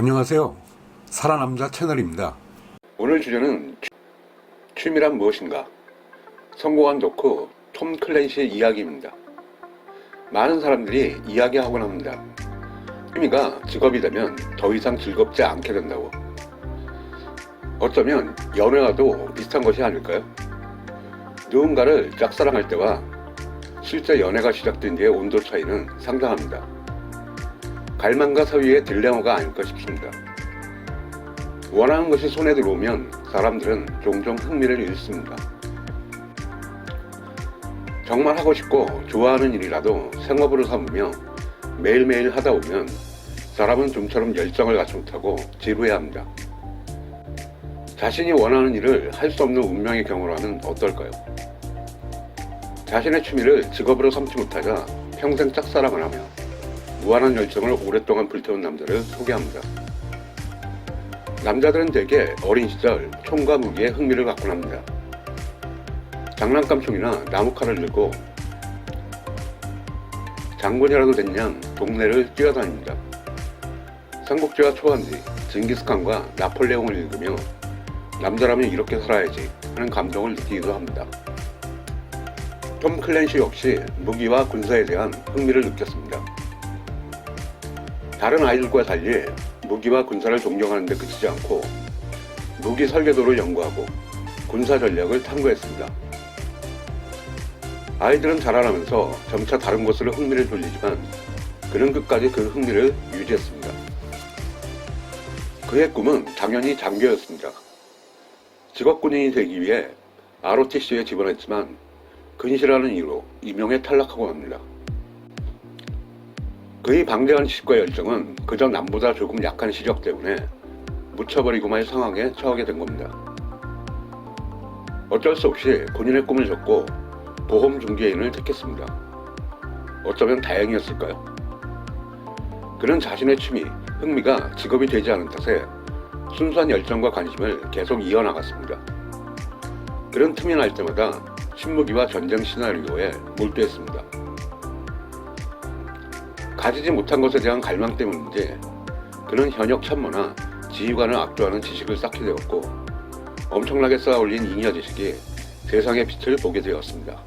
안녕하세요. 살아남자 채널입니다. 오늘 주제는 취미란 무엇인가? 성공한 덕후 톰 클랜시의 이야기입니다. 많은 사람들이 이야기하곤 합니다. 취미가 직업이 되면 더 이상 즐겁지 않게 된다고. 어쩌면 연애와도 비슷한 것이 아닐까요? 누군가를 짝사랑할 때와 실제 연애가 시작된 뒤의 온도 차이는 상당합니다. 갈망과 사위의 딜레마가 아닐까 싶습니다. 원하는 것이 손에 들어오면 사람들은 종종 흥미를 잃습니다. 정말 하고 싶고 좋아하는 일이라도 생업으로 삼으며 매일매일 하다 보면 사람은 좀처럼 열정을 갖지 못하고 지루해합니다. 자신이 원하는 일을 할 수 없는 운명의 경우라면 어떨까요? 자신의 취미를 직업으로 삼지 못하자 평생 짝사랑을 하며 무한한 열정을 오랫동안 불태운 남자를 소개합니다. 남자들은 대개 어린 시절 총과 무기에 흥미를 갖곤 합니다. 장난감총이나 나무칼을 들고 장군이라도 된 양 동네를 뛰어다닙니다. 삼국지와 초안지, 징기스칸과 나폴레옹을 읽으며 남자라면 이렇게 살아야지 하는 감동을 느끼기도 합니다. 톰 클랜시 역시 무기와 군사에 대한 흥미를 느꼈습니다. 다른 아이들과 달리 무기와 군사를 존경하는 데 그치지 않고 무기 설계도를 연구하고 군사 전략을 탐구했습니다. 아이들은 자라나면서 점차 다른 것으로 흥미를 돌리지만 그는 끝까지 그 흥미를 유지했습니다. 그의 꿈은 당연히 장교였습니다. 직업군인이 되기 위해 ROTC에 지원했지만 근실하는 이유로 임용에 탈락하고 맙니다. 그의 방대한 지식과 열정은 그저 남보다 조금 약한 시력 때문에 묻혀버리고 말 상황에 처하게 된 겁니다. 어쩔 수 없이 본인의 꿈을 접고 보험 중개인을 택했습니다. 어쩌면 다행이었을까요? 그는 자신의 취미, 흥미가 직업이 되지 않은 탓에 순수한 열정과 관심을 계속 이어나갔습니다. 그는 틈이 날 때마다 신무기와 전쟁 시나리오에 몰두했습니다. 가지지 못한 것에 대한 갈망 때문인지 그는 현역 참모나 지휘관을 압도하는 지식을 쌓게 되었고 엄청나게 쌓아올린 잉여 지식이 세상의 빛을 보게 되었습니다.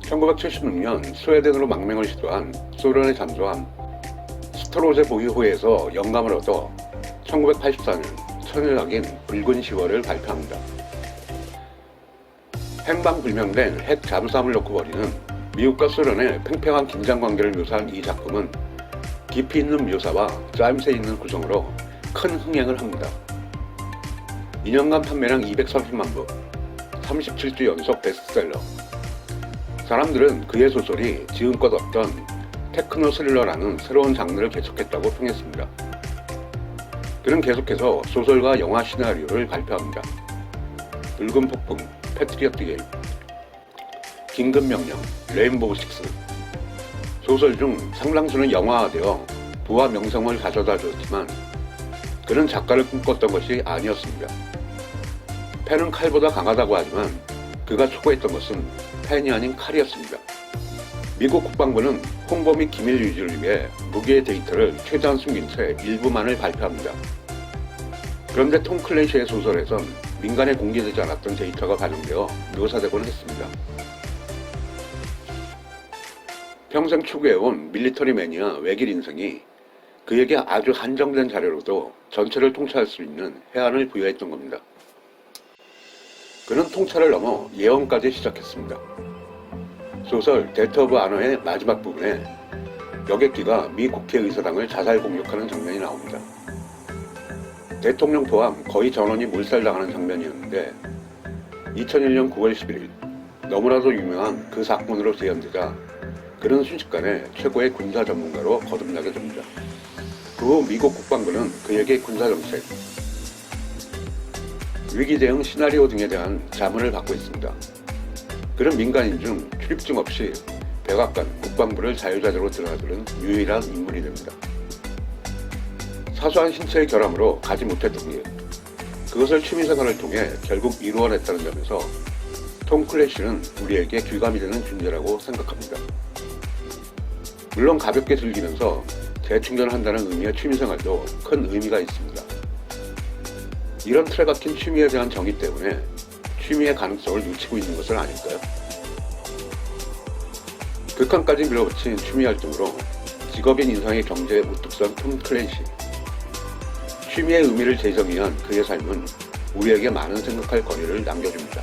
1976년 스웨덴으로 망명을 시도한 소련의 잠수함 스트로제 보유호에서 영감을 얻어 1984년 천연학인 붉은 10월을 발표합니다. 행방불명된 핵 잠수함을 놓고 벌이는 미국과 소련의 팽팽한 긴장관계를 묘사한 이 작품은 깊이 있는 묘사와 짜임새 있는 구성으로 큰 흥행을 합니다. 2년간 판매량 230만 부, 37주 연속 베스트셀러. 사람들은 그의 소설이 지금껏 없던 테크노 스릴러라는 새로운 장르를 개척했다고 평했습니다. 그는 계속해서 소설과 영화 시나리오를 발표합니다. 붉은 폭풍, 패트리어트 게임, 긴급명령, 레인보우 식스. 소설 중 상당수는 영화화되어 부와 명성을 가져다 주었지만 그는 작가를 꿈꿨던 것이 아니었습니다. 펜은 칼보다 강하다고 하지만 그가 추구했던 것은 펜이 아닌 칼이었습니다. 미국 국방부는 홍보 및 기밀 유지를 위해 무기의 데이터를 최대한 숨긴 채 일부만을 발표합니다. 그런데 톰 클랜시의 소설에선 민간에 공개되지 않았던 데이터가 반영되어 묘사되곤 했습니다. 평생 추구해온 밀리터리 매니아 외길 인생이 그에게 아주 한정된 자료로도 전체를 통찰할 수 있는 해안을 부여했던 겁니다. 그는 통찰을 넘어 예언까지 시작했습니다. 소설 데트 오브 아너의 마지막 부분에 여객기가 미 국회의사당을 자살 공격하는 장면이 나옵니다. 대통령 포함 거의 전원이 몰살당하는 장면이었는데 2001년 9월 11일 너무나도 유명한 그 사건으로 재현되자 그는 순식간에 최고의 군사 전문가로 거듭나게 됩니다. 그 후 미국 국방부는 그에게 군사정책, 위기 대응 시나리오 등에 대한 자문을 받고 있습니다. 그는 민간인 중 출입증 없이 백악관, 국방부를 자유자재로 드나드는 유일한 인물이 됩니다. 사소한 신체의 결함으로 가지 못했던 일, 그것을 취미생활을 통해 결국 이루어냈다는 점에서 톰 클랜시는 우리에게 귀감이 되는 존재라고 생각합니다. 물론 가볍게 즐기면서 재충전한다는 의미의 취미생활도 큰 의미가 있습니다. 이런 틀에 박힌 취미에 대한 정의 때문에 취미의 가능성을 놓치고 있는 것은 아닐까요? 극한까지 밀어붙인 취미 활동으로 직업인 인상의 경제에 우뚝 선 톰 클랜시. 취미의 의미를 재정의한 그의 삶은 우리에게 많은 생각할 거리를 남겨줍니다.